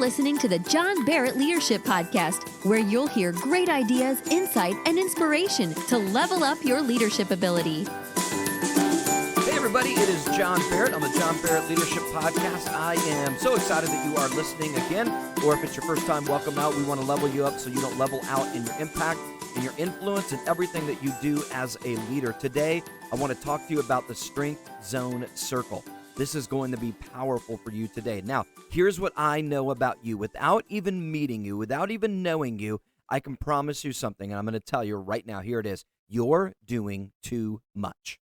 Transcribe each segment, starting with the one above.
listening to the John Barrett Leadership Podcast, where you'll hear great ideas, insight, and inspiration to level up your leadership ability. Hey everybody, it is John Barrett on the John Barrett Leadership Podcast. I am so excited that you are listening again, or if it's your first time, welcome out. We want to level you up so you don't level out in your impact, in your influence, and everything that you do as a leader. Today, I want to talk to you about the Strength Zone Circle. This is going to be powerful for you today. Now, here's what I know about you. Without even meeting you, without even knowing you, I can promise you something, and I'm going to tell you right now. Here it is. You're doing too much.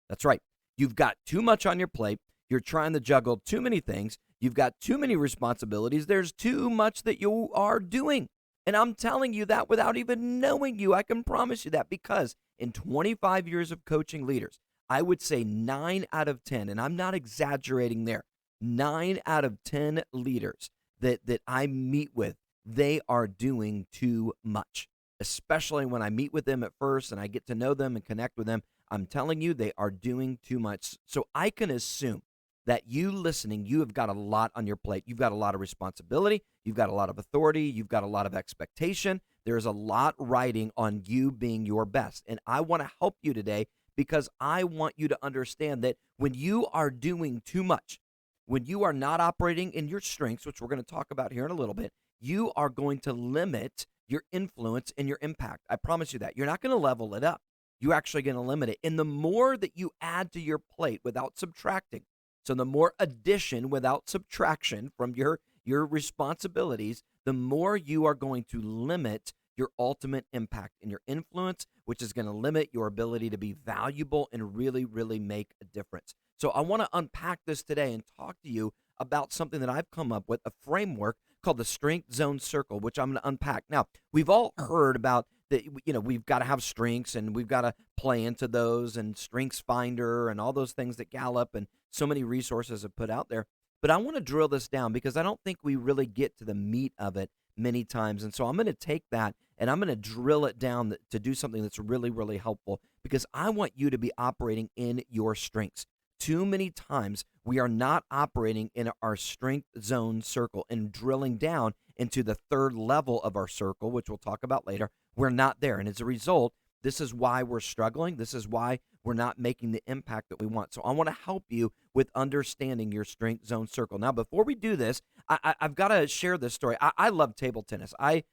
That's right. You've got too much on your plate. You're trying to juggle too many things. You've got too many responsibilities. There's too much that you are doing. And I'm telling you that without even knowing you. I can promise you that, because in 25 years of coaching leaders, I would say 9 out of 10, and I'm not exaggerating there, 9 out of 10 leaders that I meet with, they are doing too much, especially when I meet with them at first and I get to know them and connect with them. I'm telling you, they are doing too much. So I can assume that you listening, you have got a lot on your plate. You've got a lot of responsibility. You've got a lot of authority. You've got a lot of expectation. There's a lot riding on you being your best. And I want to help you today, because I want you to understand that when you are doing too much, when you are not operating in your strengths, which we're going to talk about here in a little bit, you are going to limit your influence and your impact. I promise you that. You're not going to level it up. You're actually going to limit it. And the more that you add to your plate without subtracting, so the more addition without subtraction from your responsibilities, the more you are going to limit your ultimate impact and your influence, which is going to limit your ability to be valuable and really, really make a difference. So I want to unpack this today and talk to you about something that I've come up with, a framework called the Strength Zone Circle, which I'm going to unpack. Now, we've all heard about that, we've got to have strengths and we've got to play into those, and Strengths Finder and all those things that Gallup and so many resources have put out there. But I want to drill this down, because I don't think we really get to the meat of it many times. And so I'm going to take that and I'm going to drill it down to do something that's really, really helpful, because I want you to be operating in your strengths. Too many times we are not operating in our strength zone circle and drilling down into the third level of our circle, which we'll talk about later. We're not there. And as a result, this is why we're struggling. This is why we're not making the impact that we want. So I want to help you with understanding your strength zone circle. Now, before we do this, I've got to share this story. I love table tennis. I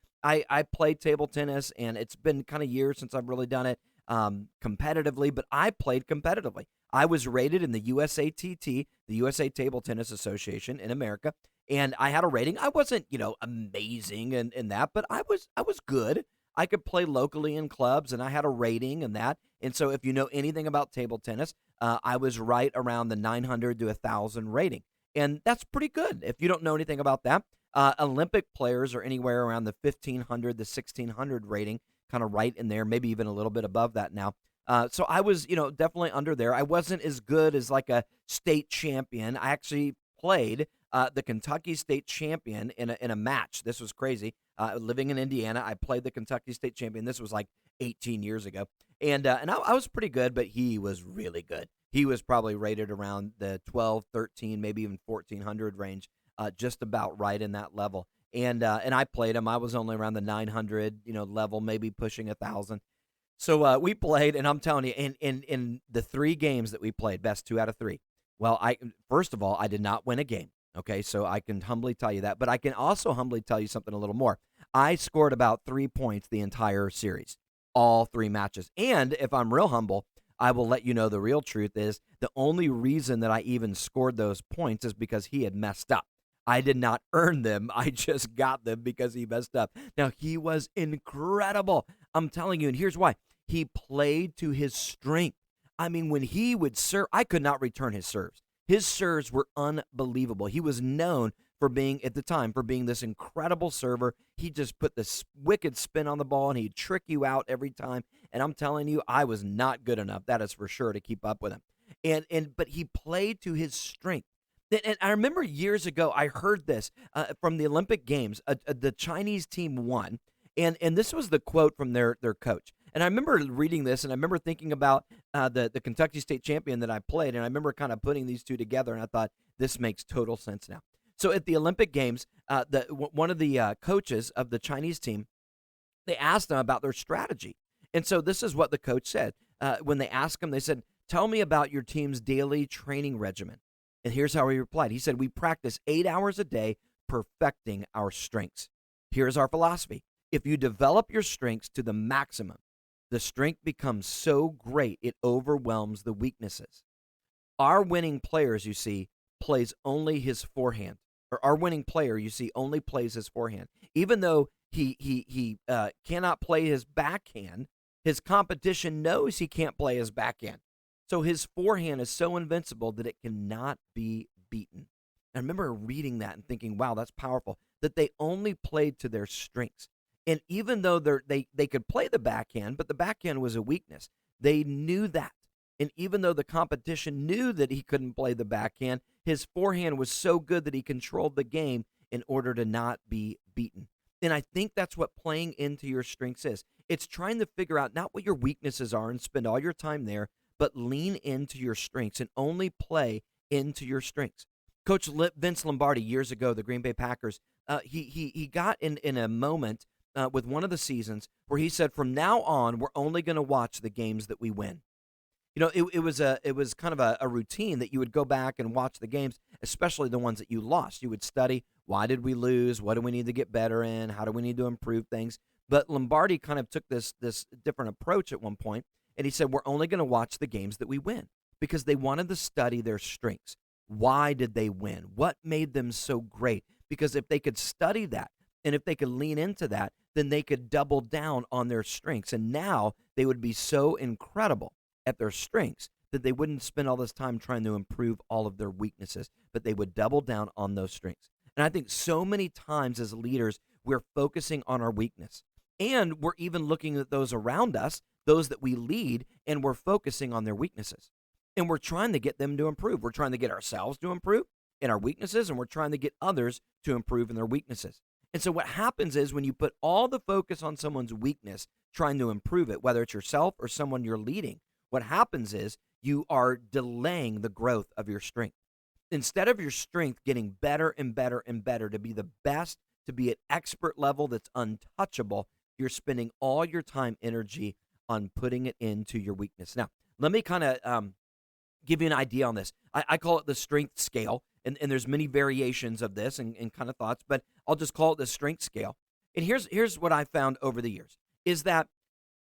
played table tennis, and it's been kind of years since I've really done it competitively, but I played competitively. I was rated in the USATT, the USA Table Tennis Association in America, and I had a rating. I wasn't, amazing in that, but I was good. I could play locally in clubs, and I had a rating in that. And so if you know anything about table tennis, I was right around the 900 to 1,000 rating. And that's pretty good if you don't know anything about that. Olympic players are anywhere around the 1,500 to 1,600 rating, kind of right in there, maybe even a little bit above that now. So I was, definitely under there. I wasn't as good as like a state champion. I actually played the Kentucky State Champion in a match. This was crazy. Living in Indiana, I played the Kentucky State Champion. This was like 18 years ago. And I was pretty good, but he was really good. He was probably rated around the 12, 13, maybe even 1,400 range, just about right in that level. And I played him. I was only around the 900, level, maybe pushing 1,000. So we played, and I'm telling you, in the 3 games that we played, best 2 out of 3. Well, first of all, I did not win a game. Okay, so I can humbly tell you that. But I can also humbly tell you something a little more. I scored about 3 points the entire series, all 3 matches. And if I'm real humble, I will let you know the real truth is the only reason that I even scored those points is because he had messed up. I did not earn them. I just got them because he messed up. Now, he was incredible. I'm telling you, and here's why. He played to his strength. I mean, when he would serve, I could not return his serves. His serves were unbelievable. He was known for being, at the time, for being this incredible server. He just put this wicked spin on the ball, and he'd trick you out every time. And I'm telling you, I was not good enough, that is for sure, to keep up with him. But he played to his strength. And I remember years ago, I heard this from the Olympic Games. The Chinese team won, and this was the quote from their coach. And I remember reading this, and I remember thinking about the Kentucky State champion that I played, and I remember kind of putting these two together, and I thought, this makes total sense now. So at the Olympic Games, one of the coaches of the Chinese team, they asked them about their strategy. And so this is what the coach said. When they asked him, they said, "Tell me about your team's daily training regimen." And here's how he replied. He said, "We practice 8 hours a day, perfecting our strengths. Here's our philosophy. If you develop your strengths to the maximum, the strength becomes so great it overwhelms the weaknesses. Our winning players, you see, plays only his forehand. Or our winning player, you see, only plays his forehand. Even though he cannot play his backhand, his competition knows he can't play his backhand. So his forehand is so invincible that it cannot be beaten." I remember reading that and thinking, wow, that's powerful, that they only played to their strengths. And even though they could play the backhand, but the backhand was a weakness, they knew that. And even though the competition knew that he couldn't play the backhand, his forehand was so good that he controlled the game in order to not be beaten. And I think that's what playing into your strengths is. It's trying to figure out not what your weaknesses are and spend all your time there, but lean into your strengths and only play into your strengths. Coach Vince Lombardi, years ago, the Green Bay Packers, he got in a moment with one of the seasons where he said, "From now on, we're only going to watch the games that we win." You know, it was kind of a routine that you would go back and watch the games, especially the ones that you lost. You would study, why did we lose? What do we need to get better in? How do we need to improve things? But Lombardi kind of took this different approach at one point, and he said, we're only going to watch the games that we win, because they wanted to study their strengths. Why did they win? What made them so great? Because if they could study that, and if they could lean into that, then they could double down on their strengths. And now they would be so incredible at their strengths that they wouldn't spend all this time trying to improve all of their weaknesses, but they would double down on those strengths. And I think so many times as leaders, we're focusing on our weakness. And we're even looking at those around us, those that we lead, and we're focusing on their weaknesses. And we're trying to get them to improve. We're trying to get ourselves to improve in our weaknesses, and we're trying to get others to improve in their weaknesses. And so what happens is when you put all the focus on someone's weakness, trying to improve it, whether it's yourself or someone you're leading, what happens is you are delaying the growth of your strength. Instead of your strength getting better and better and better to be the best, to be at expert level that's untouchable, you're spending all your time, energy on putting it into your weakness. Now, let me kind of give you an idea on this. I call it the strength scale, and there's many variations of this and kind of thoughts, but I'll just call it the strength scale. And here's what I found over the years, is that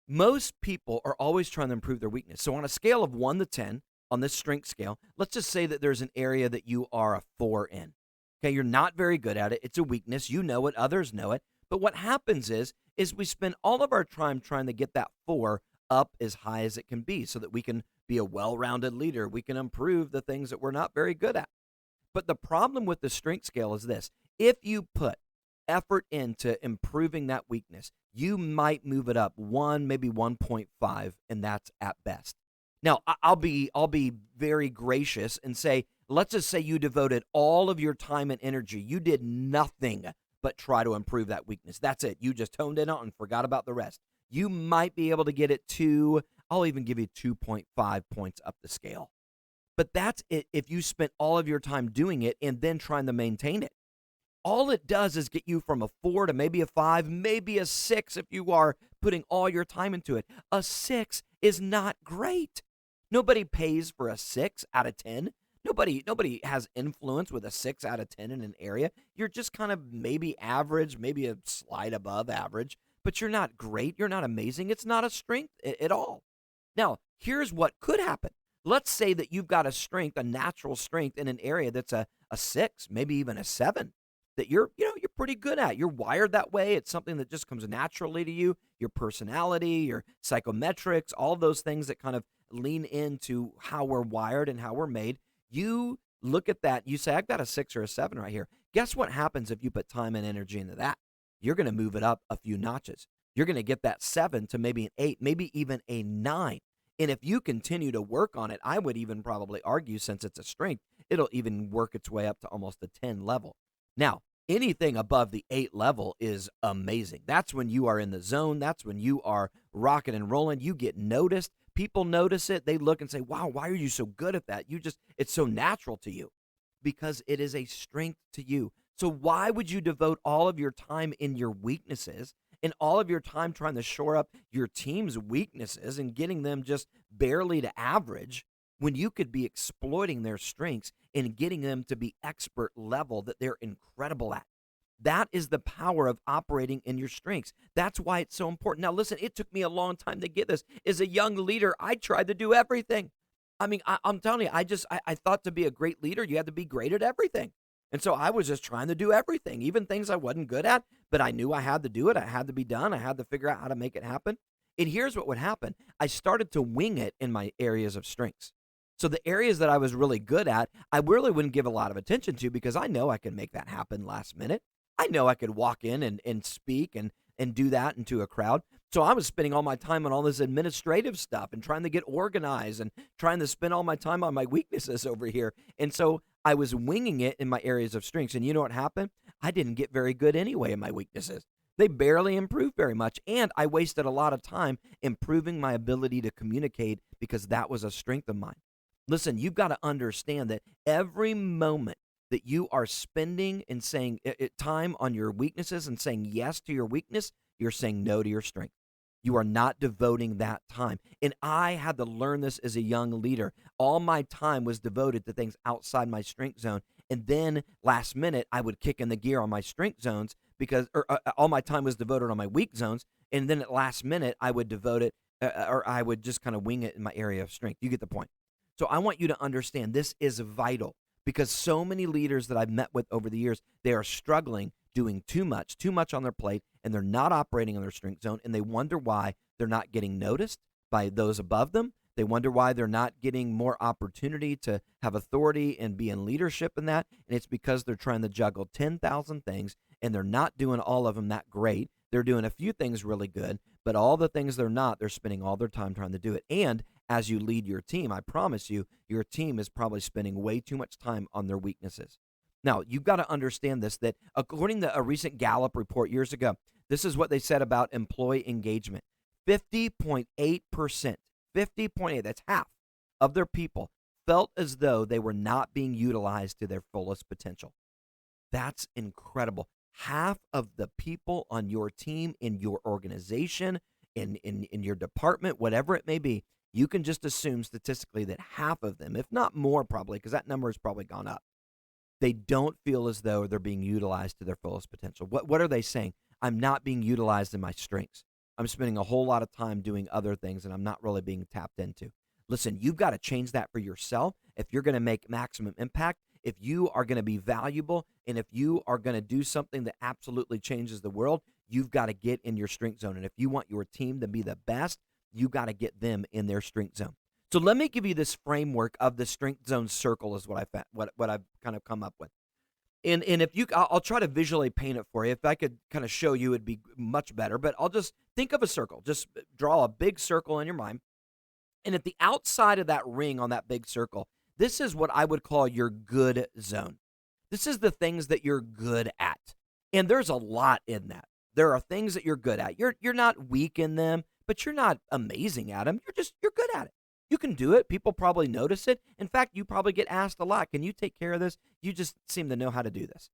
most people are always trying to improve their weakness. So on a scale of 1 to 10, on this strength scale, let's just say that there's an area that you are a 4 in. Okay, you're not very good at it. It's a weakness. You know it. Others know it. But what happens is we spend all of our time trying to get that 4 up as high as it can be so that we can be a well-rounded leader. We can improve the things that we're not very good at. But the problem with the strength scale is this. If you put effort into improving that weakness, you might move it up 1, maybe 1.5, and that's at best. Now, I'll be very gracious and say, let's just say you devoted all of your time and energy. You did nothing but try to improve that weakness. That's it. You just toned in on and forgot about the rest. You might be able to get it to, I'll even give you 2.5 points up the scale. But that's it if you spent all of your time doing it and then trying to maintain it. All it does is get you from a 4 to maybe a 5, maybe a 6 if you are putting all your time into it. A 6 is not great. Nobody pays for a 6 out of 10. Nobody has influence with a 6 out of 10 in an area. You're just kind of maybe average, maybe a slight above average, but you're not great. You're not amazing. It's not a strength at all. Now, here's what could happen. Let's say that you've got a strength, a natural strength in an area that's a 6, maybe even a 7. That you're pretty good at. You're wired that way. It's something that just comes naturally to you. Your personality, your psychometrics, all those things that kind of lean into how we're wired and how we're made. You look at that, you say, I've got a 6 or a 7 right here. Guess what happens if you put time and energy into that? You're going to move it up a few notches. You're going to get that 7 to maybe an 8, maybe even a 9. And if you continue to work on it, I would even probably argue, since it's a strength, it'll even work its way up to almost a 10 level. Now, anything above the 8 level is amazing. That's when you are in the zone. That's when you are rocking and rolling. You get noticed. People notice it. They look and say, wow, why are you so good at that? It's so natural to you. because it is a strength to you. So why would you devote all of your time in your weaknesses and all of your time trying to shore up your team's weaknesses and getting them just barely to average when you could be exploiting their strengths and getting them to be expert level that they're incredible at? That is the power of operating in your strengths. That's why it's so important. Now, listen, it took me a long time to get this. As a young leader, I tried to do everything. I mean, I'm telling you, I thought to be a great leader, you had to be great at everything. And so I was just trying to do everything, even things I wasn't good at, but I knew I had to do it. I had to be done. I had to figure out how to make it happen. And here's what would happen. I started to wing it in my areas of strengths. So the areas that I was really good at, I really wouldn't give a lot of attention to because I know I can make that happen last minute. I know I could walk in and speak and do that into a crowd. So I was spending all my time on all this administrative stuff and trying to get organized and trying to spend all my time on my weaknesses over here. And so I was winging it in my areas of strengths. And you know what happened? I didn't get very good anyway in my weaknesses. They barely improved very much. And I wasted a lot of time improving my ability to communicate because that was a strength of mine. Listen, you've got to understand that every moment that you are spending and saying time on your weaknesses and saying yes to your weakness, you're saying no to your strength. You are not devoting that time. And I had to learn this as a young leader. All my time was devoted to things outside my strength zone. And then last minute, I would kick in the gear on my strength zones because all my time was devoted on my weak zones. And then at last minute, I would devote it or I would just kind of wing it in my area of strength. You get the point. So I want you to understand this is vital because so many leaders that I've met with over the years, they are struggling doing too much on their plate, and they're not operating in their strength zone, and they wonder why they're not getting noticed by those above them. They wonder why they're not getting more opportunity to have authority and be in leadership in that, and it's because they're trying to juggle 10,000 things, and they're not doing all of them that great. They're doing a few things really good, but all the things they're not, they're spending all their time trying to do it. And as you lead your team, I promise you, your team is probably spending way too much time on their weaknesses. Now, you've got to understand this, that according to a recent Gallup report years ago, this is what they said about employee engagement. 50.8%, 50.8, that's half of their people felt as though they were not being utilized to their fullest potential. That's incredible. Half of the people on your team, in your organization, in your department, whatever it may be, you can just assume statistically that half of them, if not more probably, because that number has probably gone up, they don't feel as though they're being utilized to their fullest potential. What are they saying? I'm not being utilized in my strengths. I'm spending a whole lot of time doing other things, and I'm not really being tapped into. Listen, you've got to change that for yourself if you're going to make maximum impact, if you are going to be valuable, and if you are going to do something that absolutely changes the world. You've got to get in your strength zone, and if you want your team to be the best, you got to get them in their strength zone. So let me give you this framework of the strength zone circle is what I've kind of come up with. And if you, I'll try to visually paint it for you. If I could kind of show you, it'd be much better. But I'll just think of a circle. Just draw a big circle in your mind. And at the outside of that ring on that big circle, this is what I would call your good zone. This is the things that you're good at. And there's a lot in that. There are things that you're good at. You're not weak in them, but you're not amazing at them. You're good at it. You can do it. People probably notice it. In fact, you probably get asked a lot, can you take care of this? You just seem to know how to do this.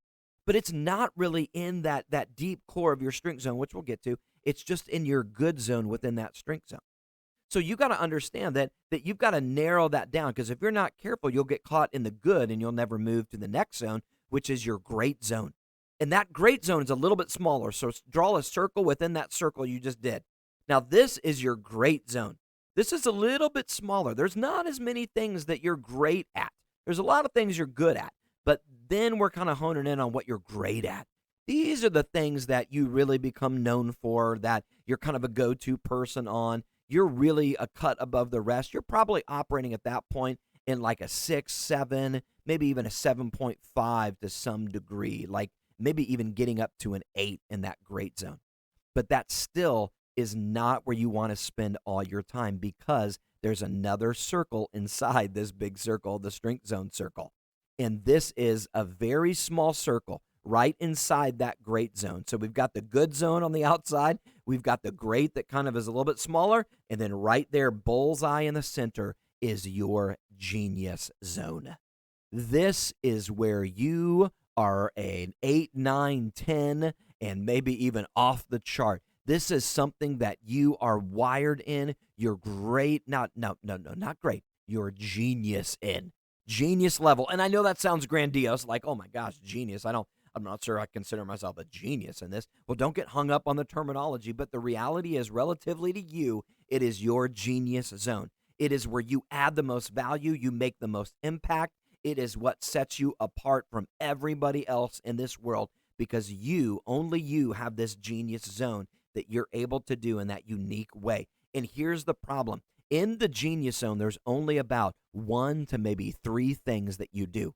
But it's not really in that deep core of your strength zone, which we'll get to. It's just in your good zone within that strength zone. So you got to understand that you've got to narrow that down, because if you're not careful, you'll get caught in the good and you'll never move to the next zone, which is your great zone. And that great zone is a little bit smaller. So draw a circle within that circle you just did. Now, this is your great zone. This is a little bit smaller. There's not as many things that you're great at. There's a lot of things you're good at, but then we're kind of honing in on what you're great at. These are the things that you really become known for, that you're kind of a go-to person on. You're really a cut above the rest. You're probably operating at that point in like a 6, 7, maybe even a 7.5 to some degree, like maybe even getting up to an 8 in that great zone. But that still is not where you want to spend all your time, because there's another circle inside this big circle, the strength zone circle. And this is a very small circle right inside that great zone. So we've got the good zone on the outside. We've got the great that kind of is a little bit smaller. And then right there, bullseye in the center, is your genius zone. This is where you are an 8, 9, 10, and maybe even off the chart. This is something that you are wired in. You're great. Not great. You're genius in. Genius level. And I know that sounds grandiose, like, oh my gosh, genius. I'm not sure I consider myself a genius in this. Well, don't get hung up on the terminology, but the reality is, relatively to you, it is your genius zone. It is where you add the most value, you make the most impact. It is what sets you apart from everybody else in this world, because only you have this genius zone that you're able to do in that unique way. And here's the problem. In the genius zone, there's only about 1 to maybe 3 things that you do.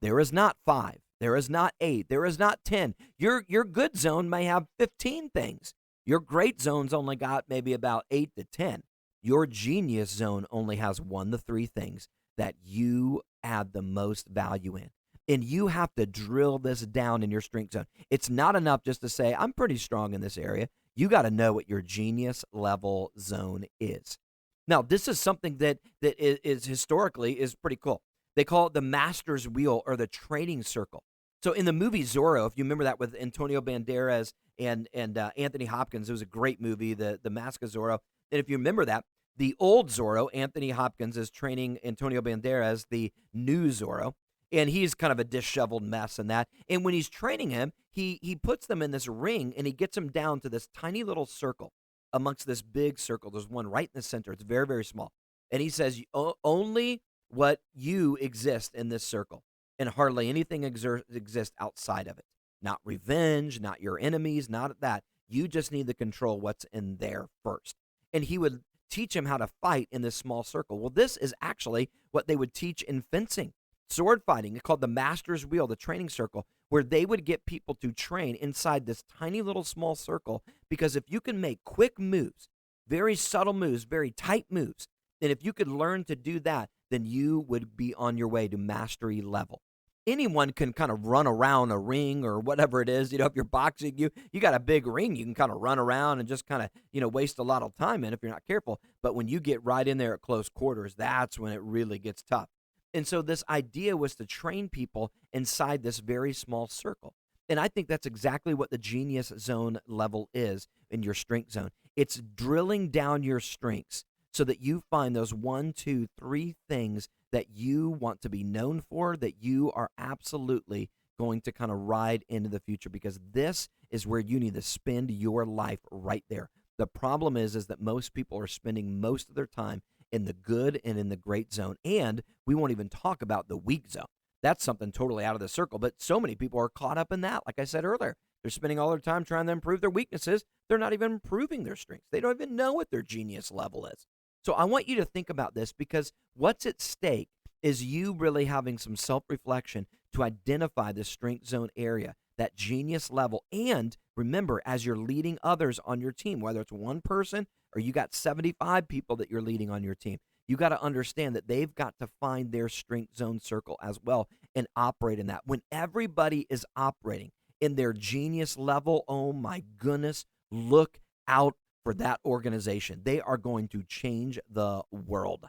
There is not 5. There is not 8. There is not 10. Your good zone may have 15 things. Your great zone's only got maybe about 8 to 10. Your genius zone only has 1 to 3 things that you add the most value in. And you have to drill this down in your strength zone. It's not enough just to say, I'm pretty strong in this area. You got to know what your genius level zone is. Now, this is something that is historically is pretty cool. They call it the master's wheel or the training circle. So in the movie Zorro, if you remember that with Antonio Banderas and Anthony Hopkins, it was a great movie, the Mask of Zorro. And if you remember that, the old Zorro, Anthony Hopkins, is training Antonio Banderas, the new Zorro. And he's kind of a disheveled mess in that. And when he's training him, he puts them in this ring and he gets them down to this tiny little circle amongst this big circle. There's one right in the center. It's very, very small. And he says, only what you exist in this circle, and hardly anything exists outside of it. Not revenge, not your enemies, not that. You just need to control what's in there first. And he would teach him how to fight in this small circle. Well, this is actually what they would teach in fencing. Sword fighting. It's called the master's wheel, the training circle, where they would get people to train inside this tiny little small circle, because if you can make quick moves, very subtle moves, very tight moves, and if you could learn to do that, then you would be on your way to mastery level. Anyone can kind of run around a ring or whatever it is. If you're boxing, you got a big ring, you can kind of run around and just kind of, waste a lot of time in if you're not careful. But when you get right in there at close quarters, that's when it really gets tough. And so this idea was to train people inside this very small circle. And I think that's exactly what the genius zone level is in your strength zone. It's drilling down your strengths so that you find those 1, 2, 3 things that you want to be known for, that you are absolutely going to kind of ride into the future, because this is where you need to spend your life right there. The problem is that most people are spending most of their time in the good and in the great zone. And we won't even talk about the weak zone. That's something totally out of the circle. But so many people are caught up in that. Like I said earlier, they're spending all their time trying to improve their weaknesses. They're not even improving their strengths. They don't even know what their genius level is. So I want you to think about this, because what's at stake is you really having some self-reflection to identify the strength zone area, that genius level. And remember, as you're leading others on your team, whether it's one person or you got 75 people that you're leading on your team, you got to understand that they've got to find their strength zone circle as well and operate in that. When everybody is operating in their genius level, oh my goodness, look out for that organization. They are going to change the world.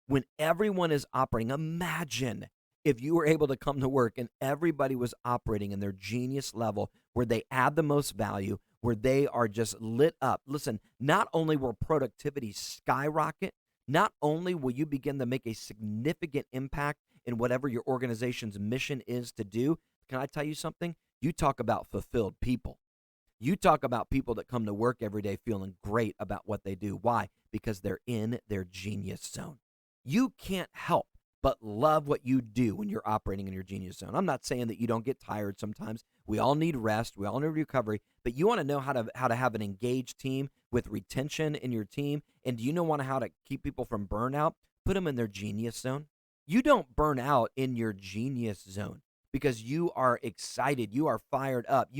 When everyone is operating, imagine if you were able to come to work and everybody was operating in their genius level, where they add the most value, where they are just lit up. Listen, not only will productivity skyrocket, not only will you begin to make a significant impact in whatever your organization's mission is to do. Can I tell you something? You talk about fulfilled people. You talk about people that come to work every day feeling great about what they do. Why? Because they're in their genius zone. You can't help but love what you do when you're operating in your genius zone. I'm not saying that you don't get tired sometimes. We all need rest. We all need recovery. But you want to know how to have an engaged team with retention in your team. And do you know how to keep people from burnout? Put them in their genius zone. You don't burn out in your genius zone because you are excited. You are fired up.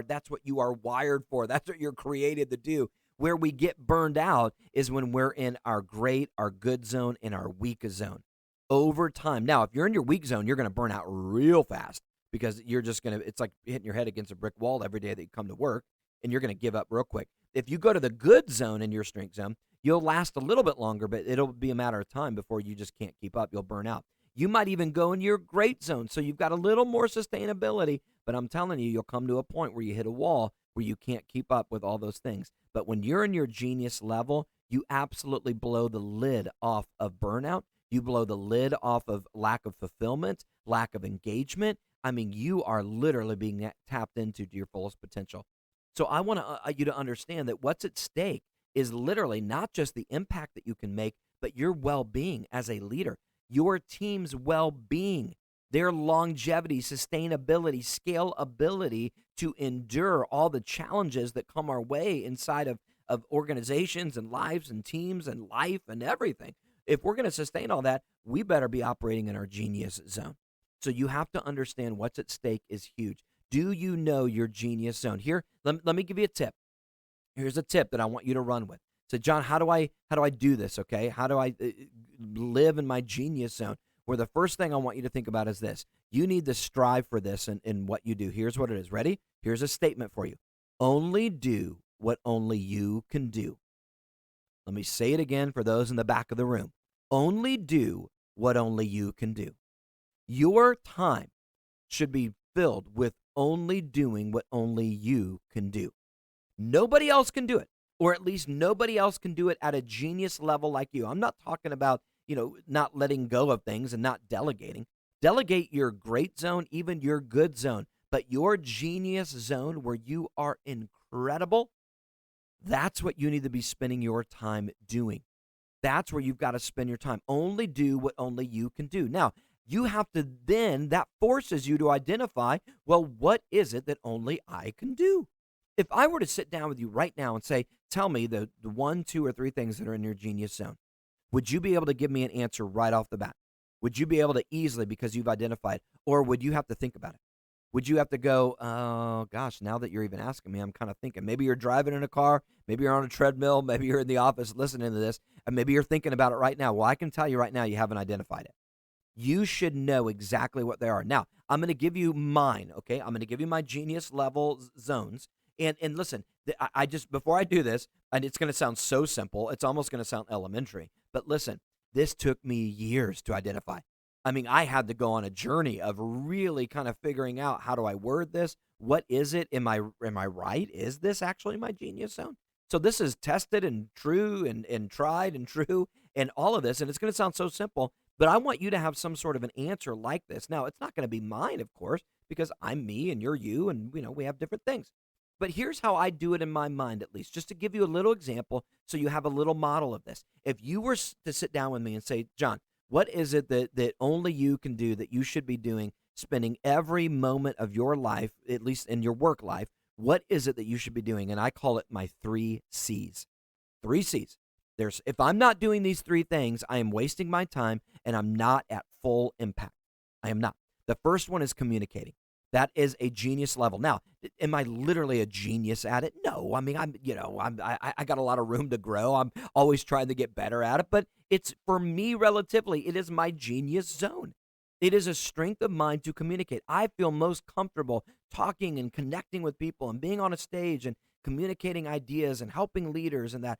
That's what you are wired for. That's what you're created to do. Where we get burned out is when we're in our great, our good zone, and our weak zone. Over time. Now, if you're in your weak zone, you're going to burn out real fast, because you're just going to, it's like hitting your head against a brick wall every day that you come to work, and you're going to give up real quick. If you go to the good zone in your strength zone, you'll last a little bit longer, but it'll be a matter of time before you just can't keep up. You'll burn out. You might even go in your great zone. So you've got a little more sustainability, but I'm telling you, you'll come to a point where you hit a wall where you can't keep up with all those things. But when you're in your genius level, you absolutely blow the lid off of burnout. You blow the lid off of lack of fulfillment, lack of engagement. I mean, you are literally being tapped into to your fullest potential. So I want you to understand that what's at stake is literally not just the impact that you can make, but your well-being as a leader, your team's well-being, their longevity, sustainability, scalability to endure all the challenges that come our way inside of organizations and lives and teams and life and everything. If we're going to sustain all that, we better be operating in our genius zone. So you have to understand what's at stake is huge. Do you know your genius zone? Here, let me give you a tip. Here's a tip that I want you to run with. So, John, how do I do this, okay? How do I live in my genius zone? Where the first thing I want you to think about is this. You need to strive for this in what you do. Here's what it is. Ready? Here's a statement for you. Only do what only you can do. Let me say it again for those in the back of the room. Only do what only you can do. Your time should be filled with only doing what only you can do. Nobody else can do it, or at least nobody else can do it at a genius level like you. I'm not talking about, not letting go of things and not delegating. Delegate your great zone, even your good zone, but your genius zone where you are incredible, that's what you need to be spending your time doing. That's where you've got to spend your time. Only do what only you can do. Now, you have to then, that forces you to identify, well, what is it that only I can do? If I were to sit down with you right now and say, tell me the 1, 2, or 3 things that are in your genius zone, would you be able to give me an answer right off the bat? Would you be able to easily because you've identified, or would you have to think about it? Would you have to go, oh, gosh, now that you're even asking me, I'm kind of thinking. Maybe you're driving in a car, maybe you're on a treadmill, maybe you're in the office listening to this, and maybe you're thinking about it right now. Well, I can tell you right now you haven't identified it. You should know exactly what they are. Now, I'm going to give you mine, okay? I'm going to give you my genius level zones. And listen, I just, before I do this, and it's going to sound so simple, it's almost going to sound elementary, but listen, this took me years to identify. I mean, I had to go on a journey of really kind of figuring out, how do I word this? What is it? Am I right? Is this actually my genius zone? So this is tested and true and tried and true and all of this, and it's going to sound so simple, but I want you to have some sort of an answer like this. Now, it's not going to be mine, of course, because I'm me and you're you, and we have different things. But here's how I do it in my mind, at least, just to give you a little example so you have a little model of this. If you were to sit down with me and say, John, what is it that only you can do that you should be doing, spending every moment of your life, at least in your work life, what is it that you should be doing? And I call it my 3 C's. 3 C's. If I'm not doing these 3 things, I am wasting my time and I'm not at full impact. I am not. The first one is communicating. That is a genius level. Now, am I literally a genius at it? No. I mean, I got a lot of room to grow. I'm always trying to get better at it, but it's, for me, relatively, it is my genius zone. It is a strength of mine to communicate. I feel most comfortable talking and connecting with people and being on a stage and communicating ideas and helping leaders, and that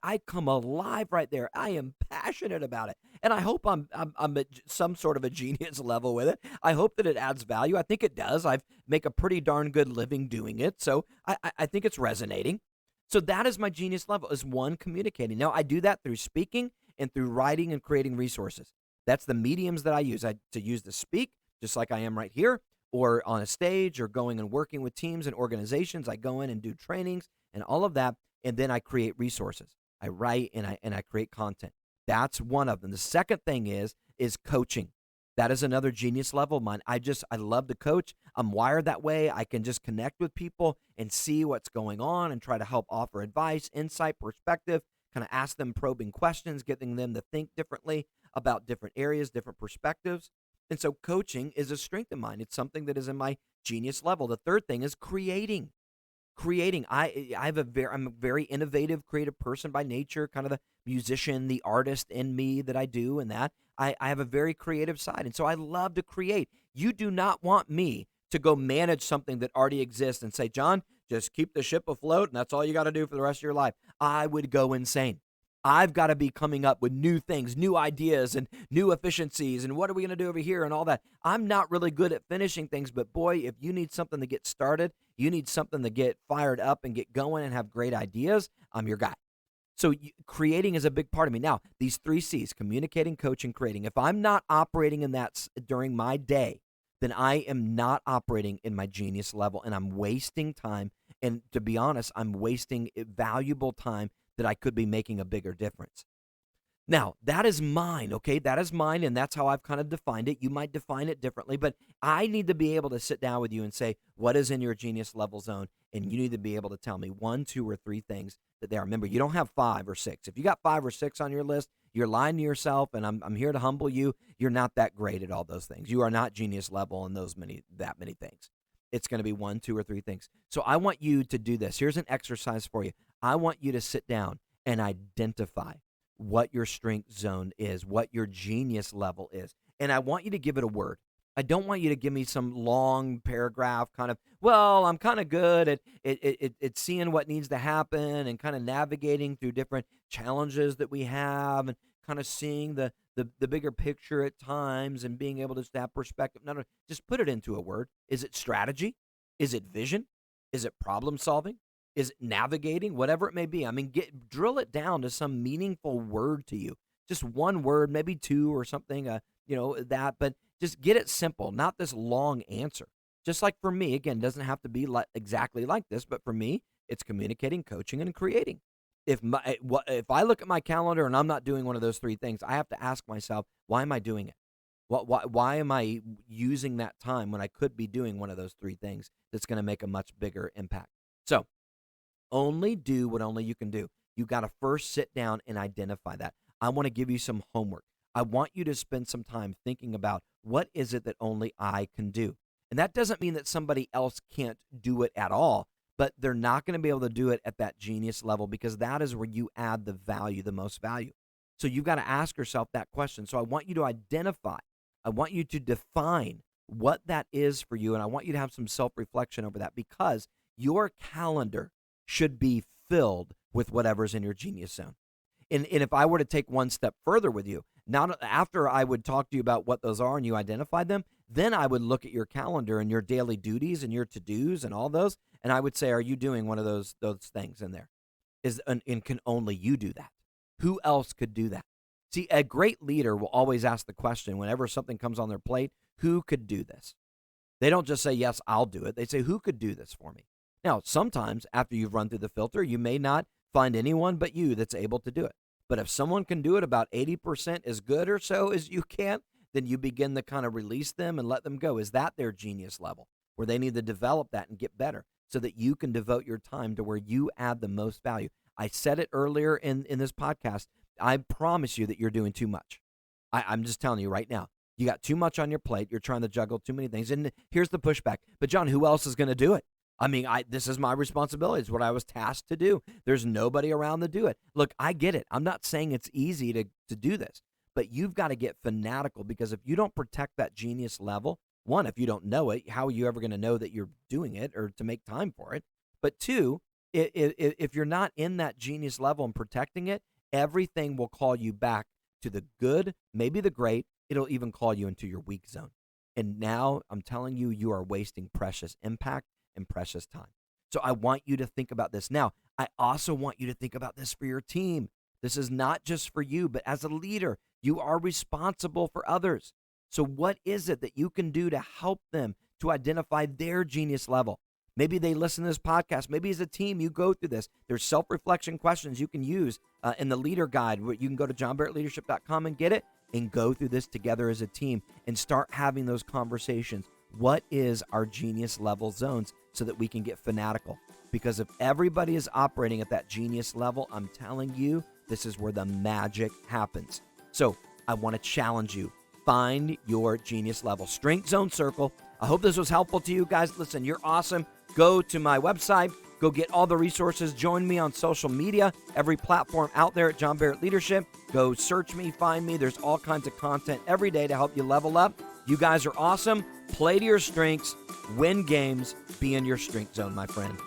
I come alive right there. I am passionate about it, and I hope I'm at some sort of a genius level with it. I hope that it adds value. I think it does. I make a pretty darn good living doing it, so I think it's resonating. So that is my genius level, is one, communicating. Now, I do that through speaking and through writing and creating resources. That's the mediums that I use. To use to speak, just like I am right here, or on a stage, or going and working with teams and organizations. I go in and do trainings and all of that, and then I create resources. I write and I create content. That's one of them. The second thing is coaching. That is another genius level of mine. I love to coach. I'm wired that way. I can just connect with people and see what's going on and try to help offer advice, insight, perspective, kind of ask them probing questions, getting them to think differently about different areas, different perspectives. And so coaching is a strength of mine. It's something that is in my genius level. The third thing is creating. I'm a very innovative, creative person by nature, kind of the musician, the artist in me that I do, and that I have a very creative side. And so I love to create. You do not want me to go manage something that already exists and say, John, just keep the ship afloat, and that's all you got to do for the rest of your life. I would go insane. I've got to be coming up with new things, new ideas, and new efficiencies, and what are we going to do over here and all that. I'm not really good at finishing things, but boy, if you need something to get started, you need something to get fired up and get going and have great ideas, I'm your guy. So creating is a big part of me. Now, these 3 C's, communicating, coaching, creating. If I'm not operating in that during my day, then I am not operating in my genius level, and I'm wasting time. And to be honest, I'm wasting valuable time that I could be making a bigger difference. Now, that is mine, okay? That is mine, and that's how I've kind of defined it. You might define it differently, but I need to be able to sit down with you and say, what is in your genius level zone? And you need to be able to tell me 1, 2, or 3 things that they are. Remember, you don't have 5 or 6. If you got 5 or 6 on your list, you're lying to yourself, and I'm here to humble you. You're not that great at all those things. You are not genius level in that many things. It's going to be 1, 2, or 3 things. So I want you to do this. Here's an exercise for you. I want you to sit down and identify what your strength zone is, what your genius level is. And I want you to give it a word. I don't want you to give me some long paragraph kind of, well, I'm kind of good at seeing what needs to happen and kind of navigating through different challenges that we have and kind of seeing the bigger picture at times and being able to have perspective. No, just put it into a word. Is it strategy? Is it vision? Is it problem solving? Is it navigating? Whatever it may be. I mean, drill it down to some meaningful word to you. Just one word, maybe 2 or something, that. But just get it simple, not this long answer. Just like for me, again, doesn't have to be exactly like this, but for me, it's communicating, coaching, and creating. If I look at my calendar and I'm not doing one of those 3 things, I have to ask myself, why am I doing it? Why am I using that time when I could be doing one of those 3 things that's going to make a much bigger impact? So only do what only you can do. You got to first sit down and identify that. I want to give you some homework. I want you to spend some time thinking about what is it that only I can do. And that doesn't mean that somebody else can't do it at all, but they're not going to be able to do it at that genius level because that is where you add the value, the most value. So you've got to ask yourself that question. So I want you to identify. I want you to define what that is for you, and I want you to have some self-reflection over that because your calendar should be filled with whatever's in your genius zone. And if I were to take one step further with you, not after I would talk to you about what those are and you identified them, then I would look at your calendar and your daily duties and your to-dos and all those, and I would say, are you doing one of those things in there? And can only you do that? Who else could do that? See, a great leader will always ask the question whenever something comes on their plate, who could do this? They don't just say, yes, I'll do it. They say, who could do this for me? Now, sometimes after you've run through the filter, you may not find anyone but you that's able to do it. But if someone can do it about 80% as good or so as you can, then you begin to kind of release them and let them go. Is that their genius level where they need to develop that and get better so that you can devote your time to where you add the most value? I said it earlier in this podcast. I promise you that you're doing too much. I'm just telling you right now. You got too much on your plate. You're trying to juggle too many things. And here's the pushback. But John, who else is going to do it? I mean, this is my responsibility. It's what I was tasked to do. There's nobody around to do it. Look, I get it. I'm not saying it's easy to do this, but you've got to get fanatical because if you don't protect that genius level, one, if you don't know it, how are you ever going to know that you're doing it or to make time for it? But two, if you're not in that genius level and protecting it, everything will call you back to the good, maybe the great. It'll even call you into your weak zone. And now I'm telling you, you are wasting precious impact and precious time. So I want you to think about this. Now, I also want you to think about this for your team. This is not just for you, but as a leader, you are responsible for others. So what is it that you can do to help them to identify their genius level? Maybe they listen to this podcast. Maybe as a team, you go through this. There's self-reflection questions you can use in the leader guide. Where you can go to johnbarrettleadership.com and get it and go through this together as a team and start having those conversations. What is our genius level zones so that we can get fanatical? Because if everybody is operating at that genius level, I'm telling you, this is where the magic happens. So I want to challenge you. Find your genius level. Strength Zone Circle. I hope this was helpful to you guys. Listen, you're awesome. Go to my website. Go get all the resources. Join me on social media, every platform out there at John Barrett Leadership. Go search me, find me. There's all kinds of content every day to help you level up. You guys are awesome. Play to your strengths, win games, be in your strength zone, my friend.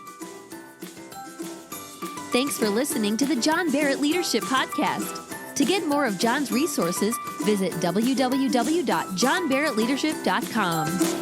Thanks for listening to the John Barrett Leadership Podcast. To get more of John's resources, visit www.johnbarrettleadership.com.